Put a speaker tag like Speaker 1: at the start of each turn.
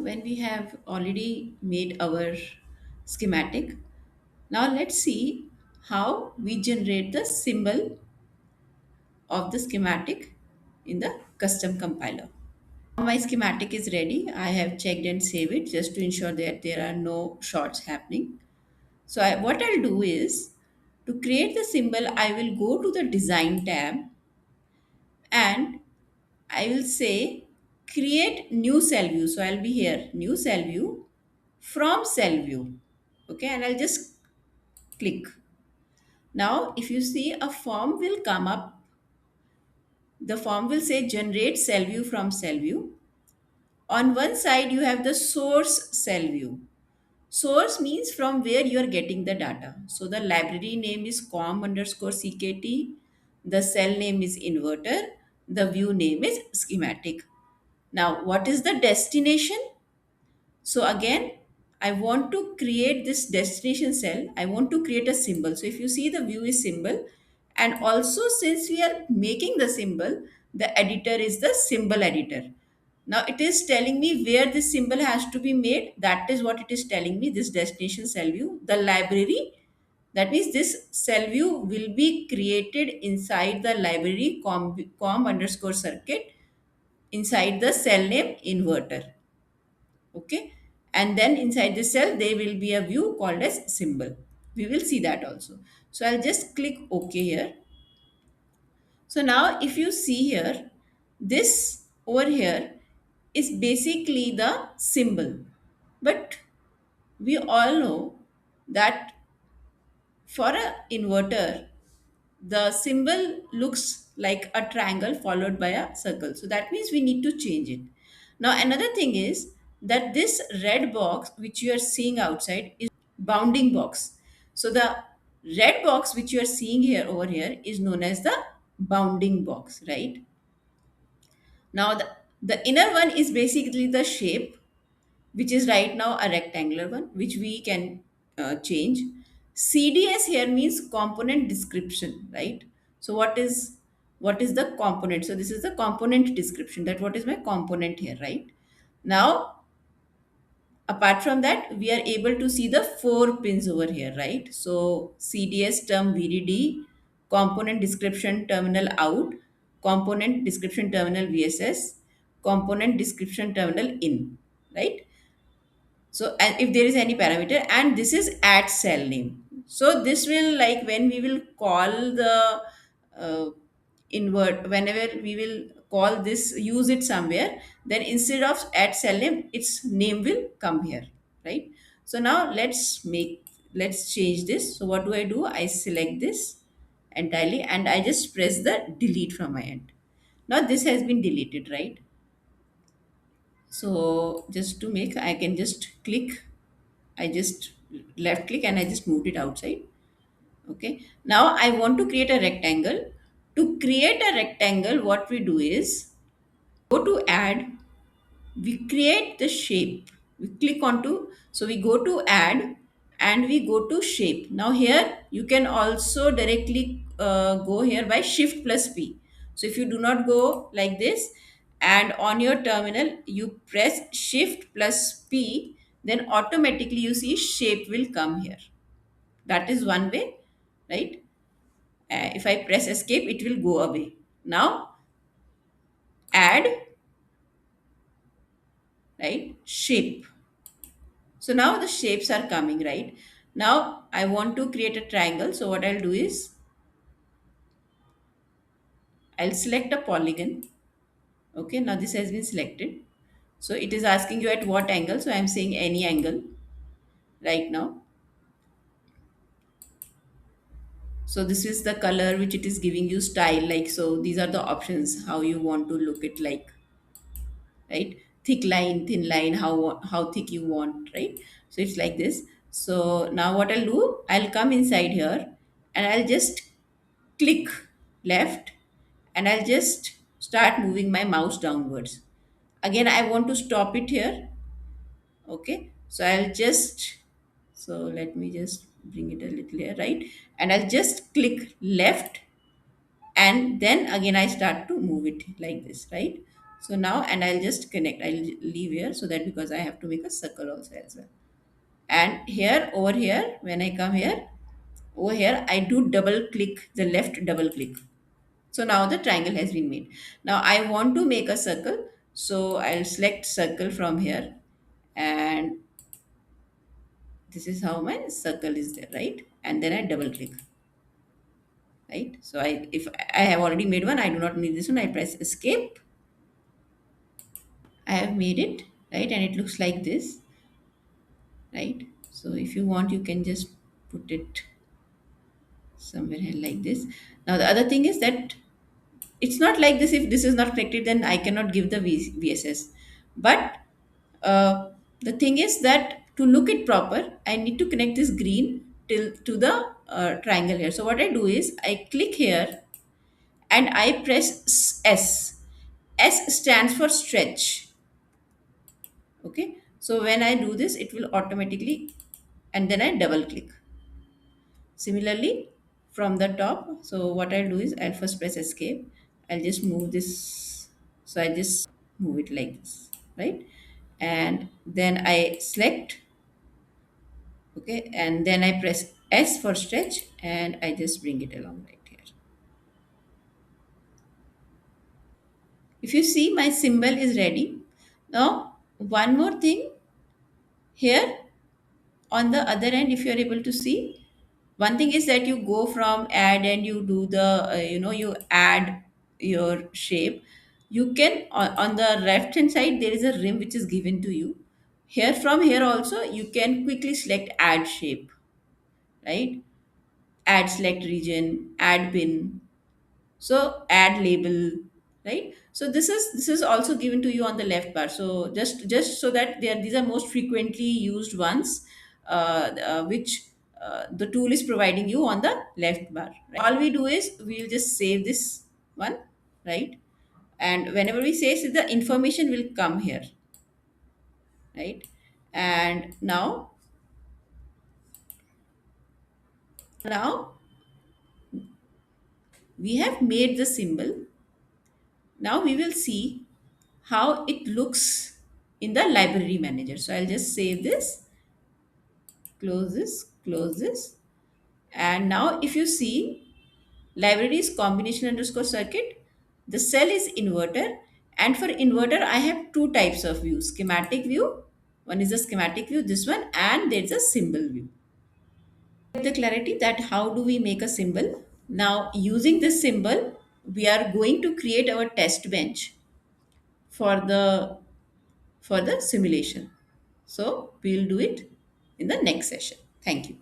Speaker 1: when we have already made our schematic, now let's see how we generate the symbol of the schematic in the custom compiler. My schematic is ready. I have checked and saved it just to ensure that there are no shorts happening. So what I'll do is, to create the symbol, I will go to the design tab and I will say create new cell view. So I'll be here, new cell view from cell view. Okay, and I'll just click. Now, if you see, a form will come up. The form will say generate cell view from cell view. On one side, you have the source cell view. Source means from where you are getting the data. So the library name is com underscore ckt. The cell name is inverter. The view name is schematic. Now, what is the destination? So again, I want to create this destination cell. I want to create a symbol. So if you see, the view is symbol. And also, since we are making the symbol, the editor is the symbol editor. Now it is telling me where this symbol has to be made. That is what it is telling me, this destination cell view. The library, that means this cell view will be created inside the library com underscore circuit inside the cell name inverter. Okay, and then inside the cell there will be a view called as symbol. We will see that also. So I'll just click OK here. So now if you see here, this over here is basically the symbol, but we all know that for a inverter the symbol looks like a triangle followed by a circle. So that means we need to change it. Now another thing is that this red box which you are seeing outside is bounding box. So the red box which you are seeing here over here is known as the bounding box, right? Now the inner one is basically the shape, which is right now a rectangular one, which we can change. CDS here means component description, right? So what is the component? So this is the component description, that what is my component here, right? Now, apart from that, we are able to see the four pins over here, right? So CDS term VDD, component description terminal out, component description terminal VSS, component description terminal in, right? So and if there is any parameter, and this is at cell name. So this will, like, when we will call the uh, invert, whenever we will call this, use it somewhere, then instead of at cell name, its name will come here, right? So now let's change this. So what do? I select this entirely and I just press the delete from my end. Now this has been deleted, right? So just to make, I can just click, I just left click and I just moved it outside. Okay. Now I want to create a rectangle. To create a rectangle, what we do is go to add, we create the shape. We click onto, so we go to add and we go to shape. Now here you can also directly go here by shift plus P. So if you do not go like this and on your terminal you press shift plus P, then automatically you see shape will come here. That is one way, right? If I press escape, it will go away. Now add, right, shape. So now the shapes are coming, right? Now I want to create a triangle. So what I'll do is I'll select a polygon. Okay, now this has been selected. So it is asking you at what angle. So I'm saying any angle right now. So this is the color which it is giving you, style, like, so these are the options how you want to look it like, right? Thick line, thin line, how thick you want, right? So it's like this. So now what I'll do, I'll come inside here and I'll just click left and I'll just start moving my mouse downwards. Again, I want to stop it here. Okay, so I'll just, so let me just bring it a little here, right? And I'll just click left and then again I start to move it like this, right? So now, and I'll just connect, I'll leave here, so that because I have to make a circle also as well. And here, over here, when I come here, over here, I do double click, the left double click. So now the triangle has been made. Now I want to make a circle. So I'll select circle from here, and this is how my circle is there, right? And then I double click, right? So if I have already made one, I do not need this one. I press escape. I have made it, right? And it looks like this, right? So if you want, you can just put it somewhere here like this. Now the other thing is that it's not like this. If this is not connected, then I cannot give the VSS. But uh, the thing is that to look it proper, I need to connect this green till to the triangle here. So what I do is I click here and I press S. S stands for stretch. Okay. So when I do this, it will automatically, and then I double click. Similarly, from the top, so what I'll do is I'll first press escape. I'll just move this. So I just move it like this, right? And then I select, okay, and then I press S for stretch, and I just bring it along right here. If you see, my symbol is ready. Now, one more thing here on the other end, if you are able to see, one thing is that you go from add and you do the you add your shape. You can on the left hand side there is a rim which is given to you. Here, from here also you can quickly select add shape, right? Add select region, add pin, so add label, right? So this is also given to you on the left bar. So just so that these are most frequently used ones, which the tool is providing you on the left bar, right? All we do is we'll just save this one, right? And whenever we save, the information will come here, right? And now we have made the symbol. Now we will see how it looks in the library manager. So I'll just save this, close this. And now if you see, library is combination underscore circuit. The cell is inverter. And for inverter, I have two types of view: schematic view. One is a schematic view, this one, and there's a symbol view. The clarity that how do we make a symbol? Now using this symbol, we are going to create our test bench for the simulation. So we'll do it in the next session. Thank you.